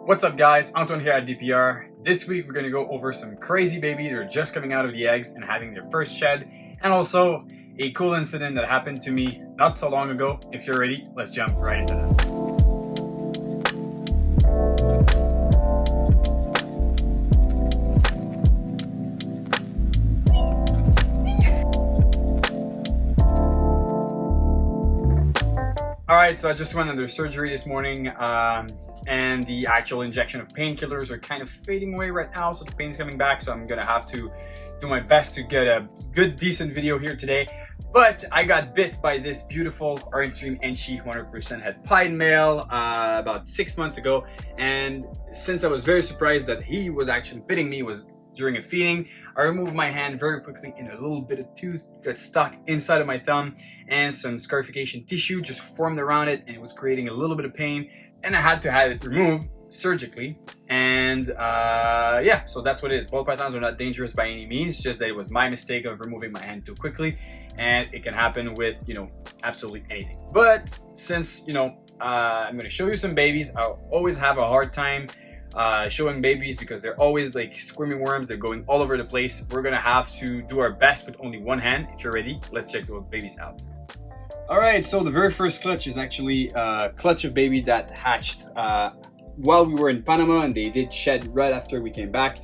What's up guys, Anton here at DPR. This week we're going to go over some crazy babies that are just coming out of the eggs and having their first shed, and also a cool incident that happened to me not so long ago. If you're ready, let's jump right into that. Alright, so I just went under surgery this morning, and the actual injection of painkillers are kind of fading away right now, so the pain's coming back, so I'm gonna have to do my best to get a good, decent video here today. But I got bit by this beautiful Orange Dream Enchi 100% het pied male about 6 months ago, and since I was very surprised that he was actually biting me was during a feeding, I removed my hand very quickly and a little bit of tooth got stuck inside of my thumb, and some scarification tissue just formed around it, and it was creating a little bit of pain, and I had to have it removed surgically. And yeah, so that's what it is. Ball pythons are not dangerous by any means, just that it was my mistake of removing my hand too quickly, and it can happen with, you know, absolutely anything. But since, you know, I'm going to show you some babies, I'll always have a hard time showing babies because they're always like squirming worms. They're going all over the place. We're gonna have to do our best with only one hand. If you're ready, let's check the babies out. All right, so the very first clutch is actually a clutch of baby that hatched while we were in Panama, and they did shed right after we came back.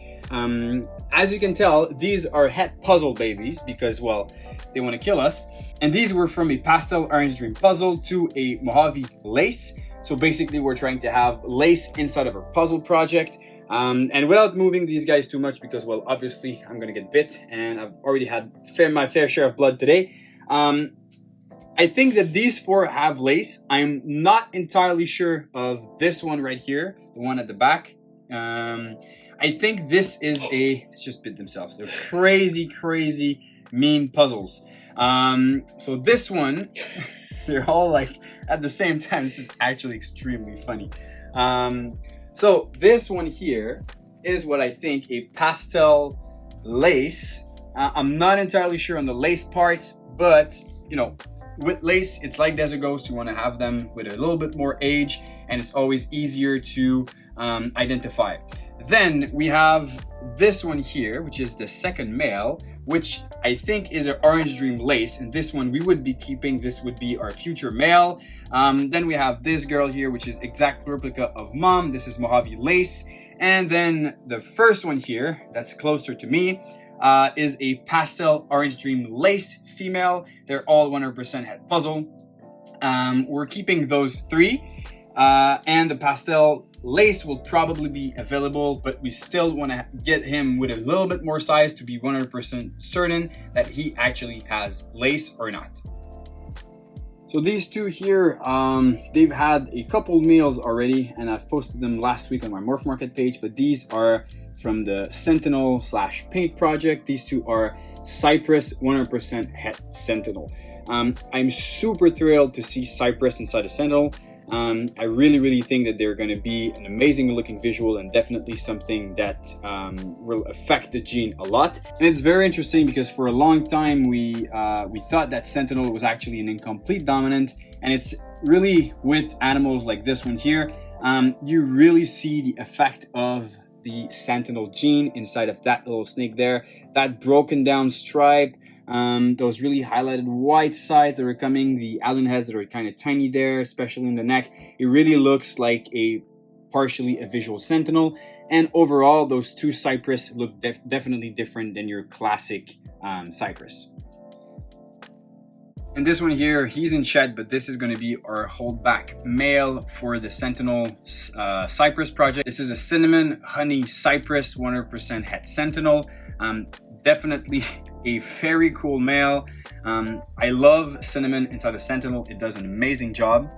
As you can tell, these are het puzzle babies because, well, they want to kill us. And these were from a pastel Orange Dream puzzle to a Mojave lace. So basically we're trying to have lace inside of our puzzle project, and without moving these guys too much because, well, obviously I'm gonna get bit and I've already had my fair share of blood today. I think that these four have lace. I'm not entirely sure of this one right here, the one at the back. I think this is let's just bit themselves. They're crazy mean puzzles. So this one, they're all like at the same time. This is actually extremely funny. So this one here is what I think a pastel lace. I'm not entirely sure on the lace parts, but you know, with lace, it's like desert ghosts. You want to have them with a little bit more age, and it's always easier to identify. Then we have this one here, which is the second male, which I think is an Orange Dream lace, and this one we would be keeping. This would be our future male. Then we have this girl here, which is exact replica of mom. This is Mojave lace. And then the first one here, that's closer to me, is a pastel Orange Dream lace female. They're all 100% het puzzle. We're keeping those three, and the pastel lace will probably be available, but we still want to get him with a little bit more size to be 100% certain that he actually has lace or not. So these two here, they've had a couple meals already, and I've posted them last week on my Morph Market page, but these are from the Sentinel / paint project. These two are Cypress 100% het Sentinel. I'm super thrilled to see Cypress inside a Sentinel. I really think that they're going to be an amazing looking visual, and definitely something that will affect the gene a lot. And it's very interesting because for a long time we thought that Sentinel was actually an incomplete dominant, and it's really with animals like this one here, you really see the effect of the Sentinel gene inside of that little snake there, that broken down stripe, those really highlighted white sides that are coming, the allen heads that are kind of tiny there, especially in the neck. It really looks like partially a visual Sentinel. And overall, those two Cypress look definitely different than your classic Cypress. And this one here, he's in shed, but this is going to be our holdback male for the Sentinel Cypress project. This is a cinnamon honey Cypress 100% het Sentinel. Definitely a very cool male. I love cinnamon inside a Sentinel. It does an amazing job.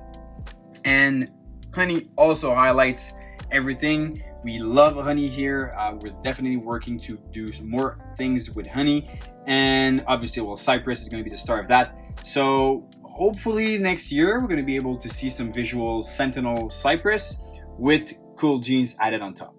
And honey also highlights everything. We love honey here. We're definitely working to do some more things with honey. And obviously, well, Cypress is going to be the star of that. So hopefully next year, we're going to be able to see some visual Sentinel Cypress with cool genes added on top.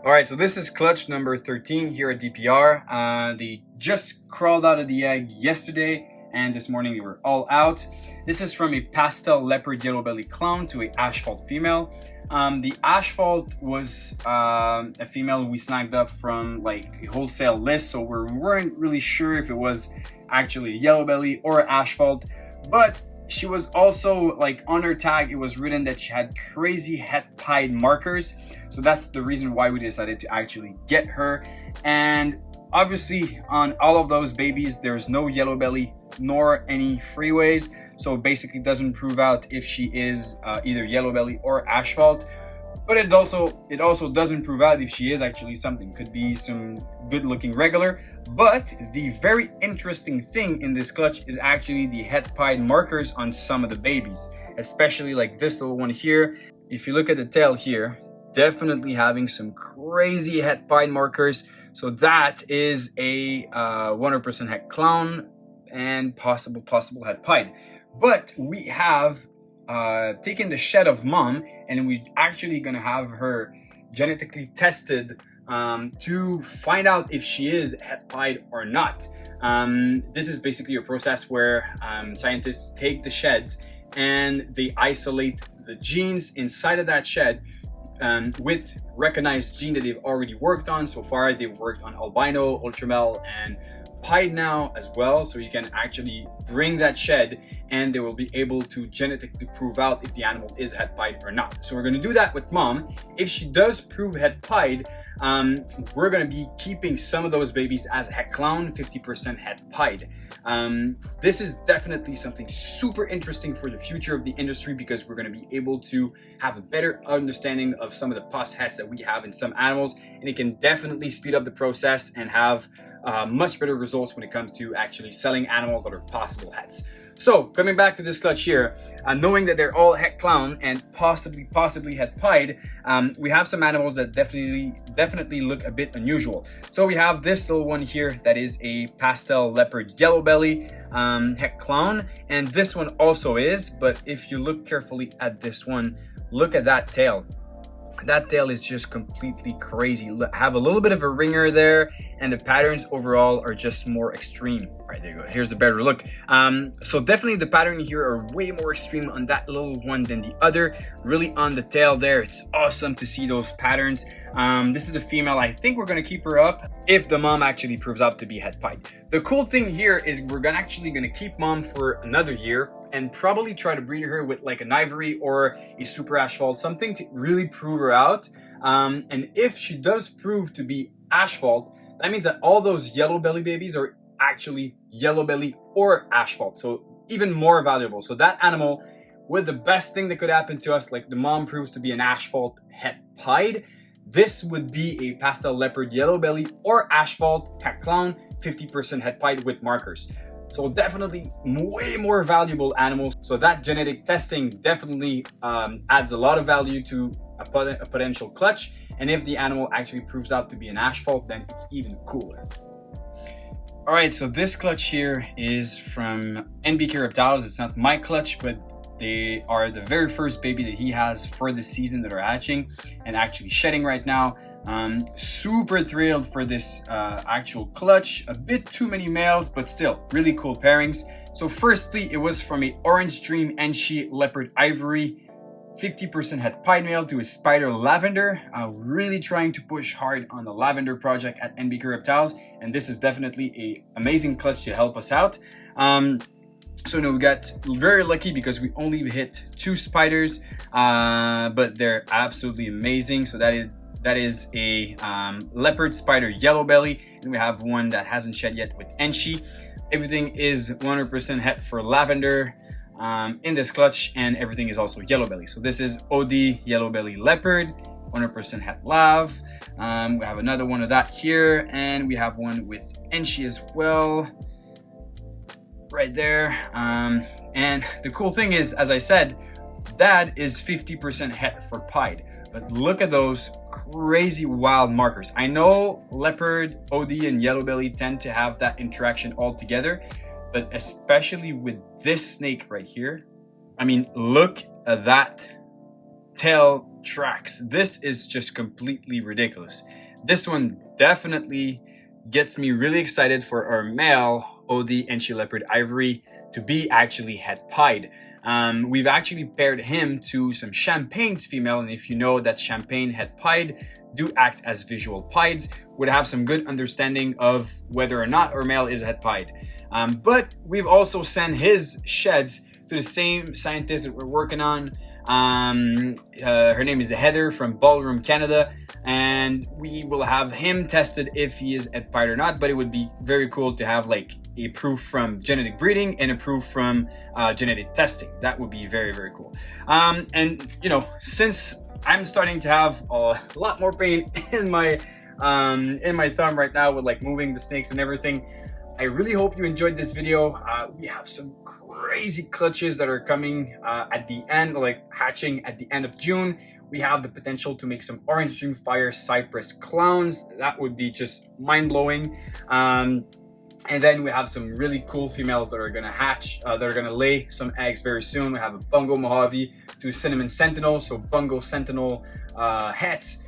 All right, so this is clutch number 13 here at DPR. They just crawled out of the egg yesterday, and this morning they were all out. This is from a pastel leopard yellow belly clown to a asphalt female. The asphalt was a female we snagged up from like a wholesale list, so we weren't really sure if it was actually a yellow belly or asphalt, but she was also like on her tag, it was written that she had crazy het pied markers. So that's the reason why we decided to actually get her. And obviously on all of those babies, there's no yellow belly nor any freeways. So basically doesn't prove out if she is either yellow belly or asphalt. But it also doesn't prove out if she is actually something. Could be some good looking regular. But the very interesting thing in this clutch is actually the het pied markers on some of the babies, especially like this little one here. If you look at the tail here, definitely having some crazy het pied markers. So that is a 100% het clown and possible het pied. But we have taken the shed of mom, and we're actually gonna have her genetically tested to find out if she is het pied or not. This is basically a process where scientists take the sheds and they isolate the genes inside of that shed with recognized gene that they've already worked on. So far they've worked on albino, ultramel, and pied now as well. So you can actually bring that shed and they will be able to genetically prove out if the animal is het pied or not. So we're going to do that with mom. If she does prove het pied, we're going to be keeping some of those babies as het clown, 50% het pied. This is definitely something super interesting for the future of the industry, because we're going to be able to have a better understanding of some of the pus hets that we have in some animals, and it can definitely speed up the process and have much better results when it comes to actually selling animals that are possible hets. So coming back to this clutch here, knowing that they're all het clown and possibly het pied, we have some animals that definitely look a bit unusual. So we have this little one here that is a pastel leopard yellow belly het clown, and this one also is. But if you look carefully at this one, look at that tail. That tail is just completely crazy. Have a little bit of a ringer there, and the patterns overall are just more extreme. All right, there you go. Here's a better look. So definitely the pattern here are way more extreme on that little one than the other. Really on the tail there, it's awesome to see those patterns. This is a female. I think we're gonna keep her up if the mom actually proves out to be het pied. The cool thing here is we're actually gonna keep mom for another year and probably try to breed her with like an ivory or a super asphalt, something to really prove her out. And if she does prove to be asphalt, that means that all those yellow belly babies are actually yellow belly or asphalt, so even more valuable. So that animal, with the best thing that could happen to us, like the mom proves to be an asphalt het pied, this would be a pastel leopard yellow belly or asphalt het clown, 50% het pied with markers. So definitely way more valuable animals. So that genetic testing definitely adds a lot of value to a potential clutch. And if the animal actually proves out to be an asphalt, then it's even cooler. All right, so this clutch here is from Nbc Reptiles. It's not my clutch, but they are the very first baby that he has for the season that are hatching and actually shedding right now. Super thrilled for this actual clutch. A bit too many males, but still really cool pairings. So firstly, it was from a Orange Dream Enshi Leopard Ivory, 50% het pied male to a Spider Lavender. Really trying to push hard on the lavender project at Nbc Reptiles, and this is definitely a amazing clutch to help us out. So no, we got very lucky because we only hit 2 spiders, but they're absolutely amazing. So that is a leopard spider yellow belly, and we have one that hasn't shed yet with Enshi. Everything is 100% het for lavender in this clutch, and everything is also yellow belly. So this is OD yellow belly leopard, 100% het lav. We have another one of that here, and we have one with Enshi as well, right there. And the cool thing is, as I said, that is 50% het for pied. But look at those crazy wild markers. I know leopard, OD, and yellow belly tend to have that interaction all together, but especially with this snake right here, I mean, look at that tail tracks. This is just completely ridiculous. This one definitely gets me really excited for our male OD and She Leopard Ivory to be actually het pied. We've actually paired him to some Champagne's female, and if you know that Champagne het pied do act as visual pieds, would have some good understanding of whether or not our male is het pied. But we've also sent his sheds to the same scientist that we're working on. Her name is Heather from Ballroom Canada, and we will have him tested if he is het pied or not. But it would be very cool to have like a proof from genetic breeding and a proof from genetic testing. That would be very, very cool. And you know, since I'm starting to have a lot more pain in my thumb right now with like moving the snakes and everything, I really hope you enjoyed this video. We have some crazy clutches that are coming at the end, like hatching at the end of June. We have the potential to make some Orange Dreamfire Cypress clowns. That would be just mind-blowing. And then we have some really cool females that are gonna hatch, that are gonna lay some eggs very soon. We have a Bungo Mojave to Cinnamon Sentinel, so Bungo Sentinel hets.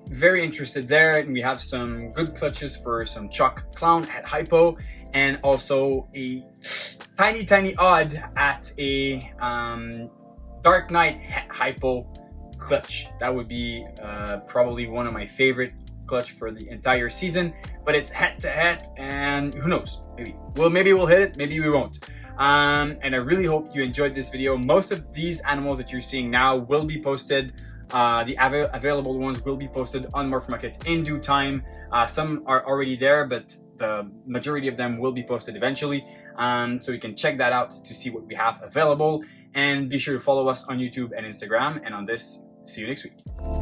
Very interested there, and we have some good clutches for some Chalk Clown at Hypo, and also a tiny odd at a Dark Knight Hypo clutch. That would be probably one of my favorite clutch for the entire season, but it's head to head, and who knows, maybe we'll hit it, maybe we won't. And I really hope you enjoyed this video. Most of these animals that you're seeing now will be posted. The available ones will be posted on Morph Market in due time. Some are already there, but the majority of them will be posted eventually. So you can check that out to see what we have available, and be sure to follow us on YouTube and Instagram. And on this, see you next week.